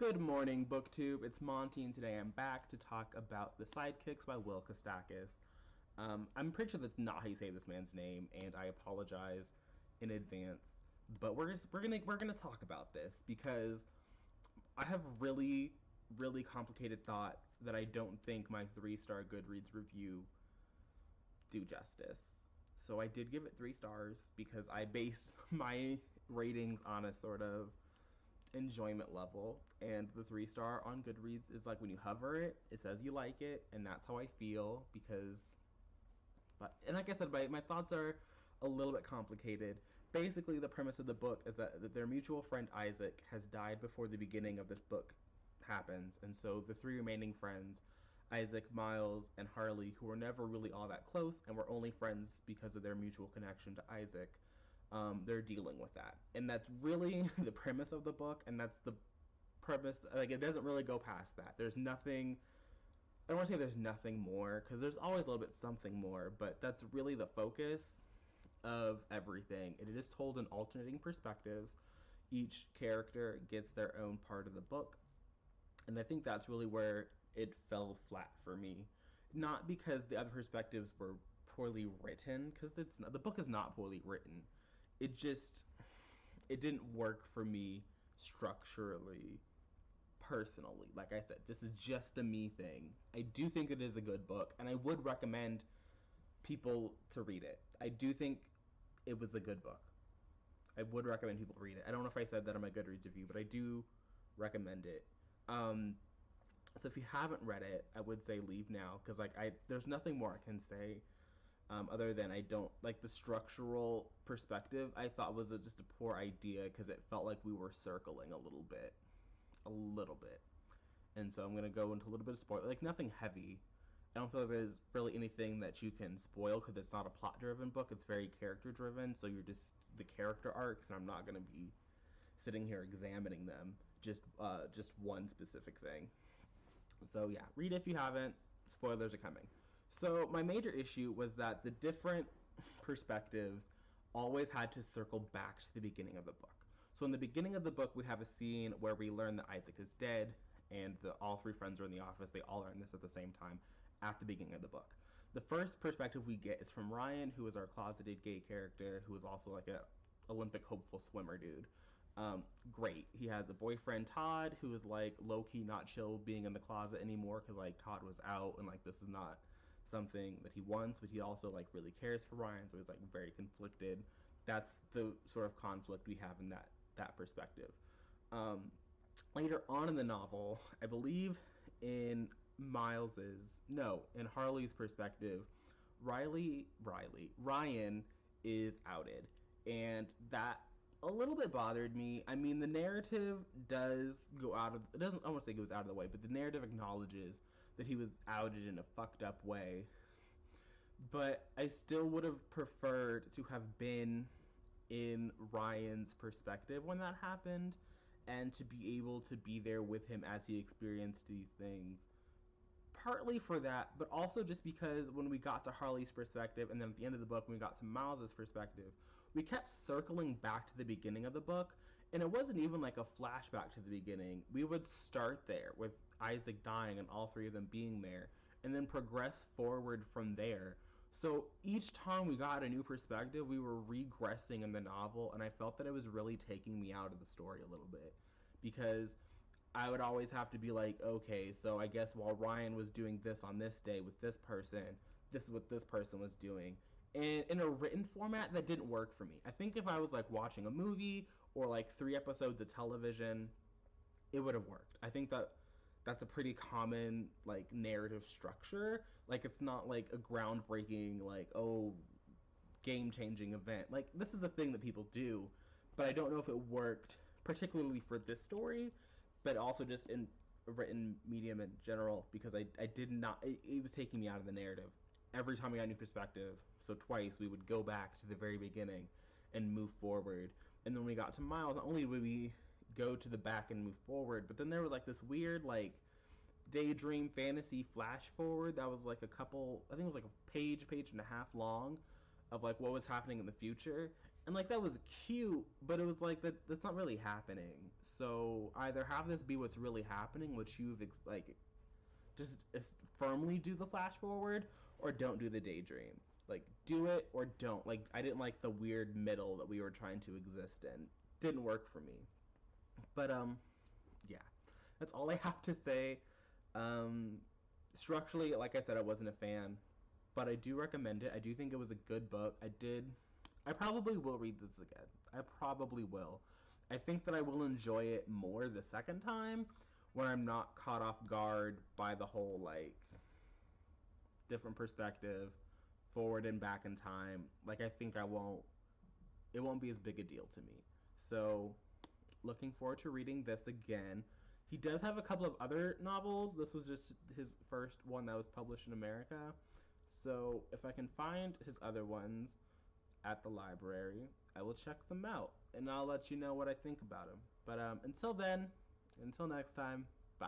Good morning, BookTube. It's Monty, and today I'm back to talk about The Sidekicks by Will Kostakis. I'm pretty sure that's not how you say this man's name, and I apologize in advance. But we're gonna talk about this because I have really complicated thoughts that I don't think my 3-star Goodreads review do justice. So I did give it 3 stars because I based my ratings on a sort of enjoyment level, and the 3 star on Goodreads is like when you hover it, it says you like it, and that's how I feel. Because but and like I said, my thoughts are a little bit complicated. Basically, the premise of the book is that their mutual friend Isaac has died before the beginning of this book happens, and so the three remaining friends, Isaac, Miles, and Harley, who were never really all that close and were only friends because of their mutual connection to Isaac, they're dealing with that. And that's really the premise of the book, and that's the premise. Like, it doesn't really go past that. There's nothing. I don't want to say there's nothing more, because there's always a little bit something more, but that's really the focus of everything. It is told in alternating perspectives. Each character gets their own part of the book, and I think that's really where it fell flat for me. Not because the other perspectives were poorly written, because the book is not poorly written. It didn't work for me structurally, personally. Like I said, this is just a me thing. I do think it is a good book, and I would recommend people to read it. I do think it was a good book. I would recommend people read it. I don't know if I said that on my Goodreads review, but I do recommend it. So if you haven't read it, I would say leave now, because there's nothing more I can say, other than I don't like the structural perspective. I thought was just a poor idea, because it felt like we were circling a little bit, and so I'm gonna go into a little bit of spoiler, like nothing heavy. I don't feel like there's really anything that you can spoil, because it's not a plot-driven book. It's very character-driven, so you're just the character arcs, and I'm not gonna be sitting here examining them, just one specific thing. So yeah, read it if you haven't. Spoilers are coming. So my major issue was that the different perspectives always had to circle back to the beginning of the book. So in the beginning of the book, we have a scene where we learn that Isaac is dead, and all three friends are in the office. They all learn this at the same time at the beginning of the book. The first perspective we get is from Ryan, who is our closeted gay character, who is also like a Olympic hopeful swimmer dude. Great. He has a boyfriend, Todd, who is like low-key not chill being in the closet anymore, because like Todd was out, and like this is not something that he wants, but he also like really cares for Ryan, so he's like very conflicted. That's the sort of conflict we have in that perspective. Later on in the novel, I believe in in Harley's perspective, Ryan is outed, and that a little bit bothered me. I mean, the narrative does go out of, it doesn't, I won't say it goes out of the way, but the narrative acknowledges that he was outed in a fucked up way. But I still would have preferred to have been in Ryan's perspective when that happened, and to be able to be there with him as he experienced these things. Partly for that, but also just because when we got to Harley's perspective, and then at the end of the book when we got to Miles's perspective, we kept circling back to the beginning of the book, and it wasn't even like a flashback to the beginning. We would start there with Isaac dying and all three of them being there, and then progress forward from there. So each time we got a new perspective, we were regressing in the novel, and I felt that it was really taking me out of the story a little bit, because I would always have to be like, okay, so I guess while Ryan was doing this on this day with this person, this is what this person was doing. And in a written format, that didn't work for me. I think if I was like watching a movie or like 3 episodes of television, it would have worked. I think that's a pretty common like narrative structure. Like, it's not like a groundbreaking, like, oh, game changing event. Like, this is a thing that people do, but I don't know if it worked particularly for this story, but also just in a written medium in general, because I did not, it was taking me out of the narrative. Every time we got a new perspective, so twice, we would go back to the very beginning and move forward. And then when we got to Miles, not only would we go to the back and move forward, but then there was like this weird like daydream fantasy flash forward that was like a couple, I think it was like a page and a half long, of like what was happening in the future. And like that was cute, but it was like that's not really happening. So either have this be what's really happening, which you've like just firmly do the flash forward, or don't do the daydream. Like do it or don't. Like I didn't like the weird middle that we were trying to exist in. Didn't work for me. But yeah, that's all I have to say. Um, Structurally, like I said, I wasn't a fan, but I do recommend it. I do think it was a good book. I probably will read this again. I probably will. I think that I will enjoy it more the second time, where I'm not caught off guard by the whole like different perspective, forward and back in time. Like I think I won't. It won't be as big a deal to me. So looking forward to reading this again. He does have a couple of other novels. This was just his first one that was published in America. So if I can find his other ones at the library, I will check them out and I'll let you know what I think about them. But until then, until next time, bye.